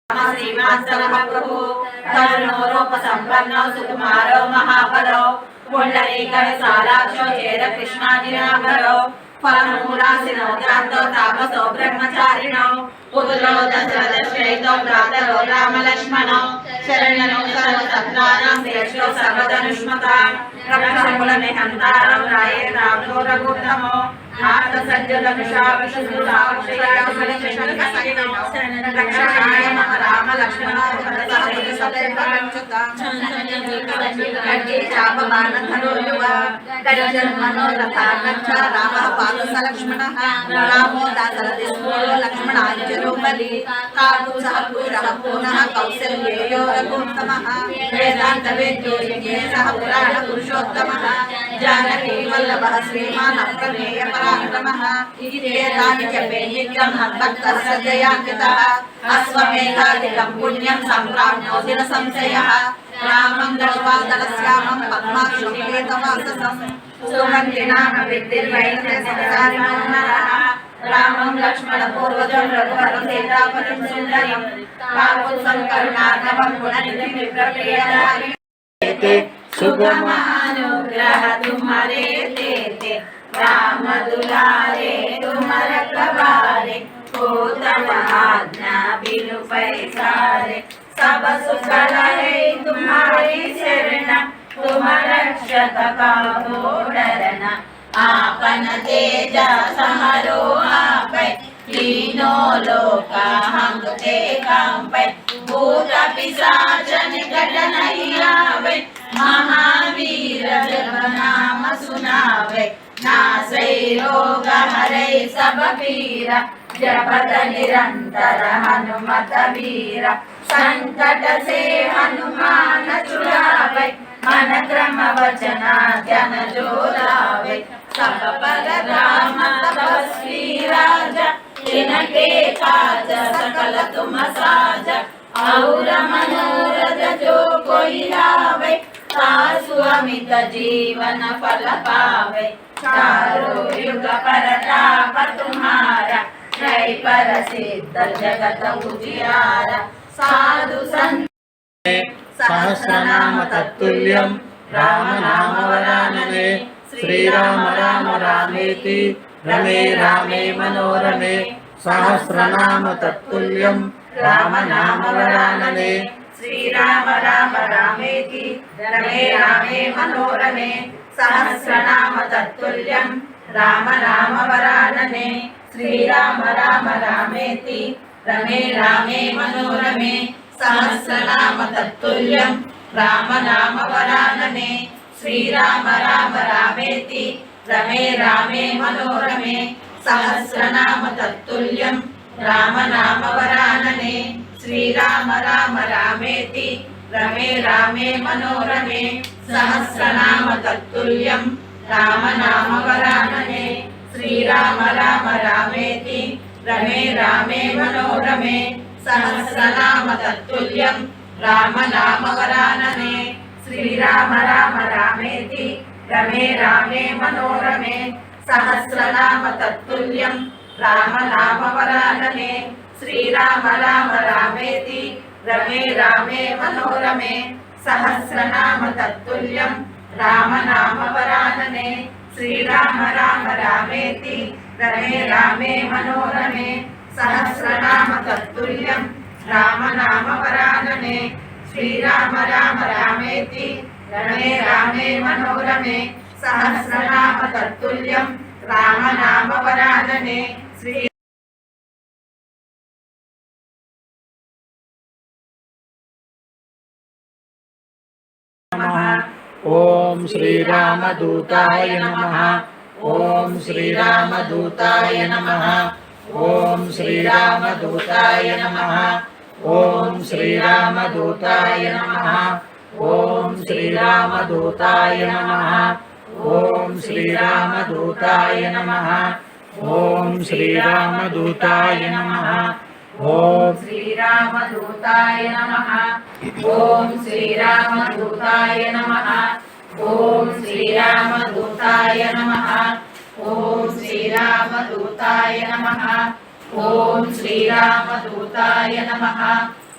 श्रीमात्सरः प्रभु करुणोरूपसम्पन्नो सुकुमारो महाबलो पुण्डरीकविशालाक्षो चेदकृष्णाजिनाभरो फलमूलासिनो जातो तापसो ब्रह्मचारिणो पुत्रो दशरथश्रेष्ठो भ्रातरो रामलक्ष्मणो शरणो सर्वसत्त्वानां श्रेष्ठो सर्वधनुष्मता रक्षकुलनिहन्तारं राये रामो रघुत्तमो रक्षणाय राम लक्ष्मण रामो लक्ष्मणांजलो बलि पुनः कौसल्यो रघुत्तमः वेदांत वेद्यो सह पुराण पुरुषोत्तमः जानकी वल्लभः श्रीमान् अप्रमेय पराक्रमः इत्येतानि जपे नित्यं मद्भक्तः श्रद्धयान्वितः अश्वमेधादिकं पुण्यं सम्प्राप्नोति न संशयः रामं दृष्ट्वा दलश्यामं पद्माक्षं केतवाससं सुमन्त्रिणाम विद्धिर्वैन्द्रसंसारिणो नरः रामं लक्ष्मणपूर्वजं रघुवरं सीतापतिं सुन्दरं काकुत्स्थं करुणार्णवं गुणनिधिं विप्रप्रियदायि शुभमानुग्रह तुम्हारे देते राम दुलारे तुम रखवारे होतन आज्ञा बिनु पैसारे सब सुख है तुम्हारी शरण तुम रक्षक काहू डरना आपन तेज समरो आपै तीनों लोका हम कांपै भूत पिशाच निकट नहीं आवे महावीर जब नाम सुनावे नासै रोग हरै सब पीरा जपत निरंतर हनुमत वीरा संकट से हनुमान छुड़ावे मन क्रम वचना जन जो लावे सब पर राम तपस्वी राजा जिनके काज सकल तुम साजा और मनोरथ जो कोई लावे तासु अमित जीवन फल पावे चारों युग परताप तुम्हारा जय पर सिद्ध जगत उजियारा साधु संत सहस्रनाम तत्तुल्यं राम नाम वरानने श्रीराम राम रामेति रमे रामे मनोरमे सहस्रनाम तत्तुल्यं राम नाम वरानने श्रीराम राम रामेति रमे रामे मनोरमे सहस्रनाम तत्तुल्यं राम नाम वरानने श्रीराम राम रामेति रमे रामे मनोरमे सहस्रनाम तत्तुल्यं राम नाम वरानने श्रीराम राम रामेति रमे रामे मनोरमे सहस्रनाम तत्तुल्यं राम नाम वरानने श्रीराम राम रामेति रमे रामे मनोरमे सहस्रनाम तत्तुल्यं राम नाम वरानने श्रीराम राम रामेति रमे रामे मनोरमे सहस्रनाम तत्तुल्यं राम नाम वरानने श्रीराम राम रामेति रमे रामे मनोरमे सहस्रनाम तत्तुल्यं राम नाम वरानने श्रीराम राम रामेति रमे रामे मनोरमे सहस्रनाम तत्तुल्यं राम नाम वरानने श्रीराम राम रामेति रमे रामे मनोरमे सहस्रनाम तत्तुल्यं राम नाम वरानने श्रीराम राम रामेति रमे रामे मनोरमे सहस्रनाम तत्तुल्यं राम नाम वरानने श्री ओम श्रीरामदूताय नमः। ओम श्रीरामदूताय नमः। ओम श्रीरामदूताय नमः। ओम श्रीरामदूताय नमः। ओम श्रीरामदूताय नमः। ओम श्रीरामदूताय नमः। ओम श्रीरामदूताय नमः। ओम श्रीरामदूताय नमः। ओम श्रीरामदूताय नमः। ओम श्रीरामदूताय नमः। ओम श्रीरामदूताय नमः। ओम श्रीरामदूताय नमः।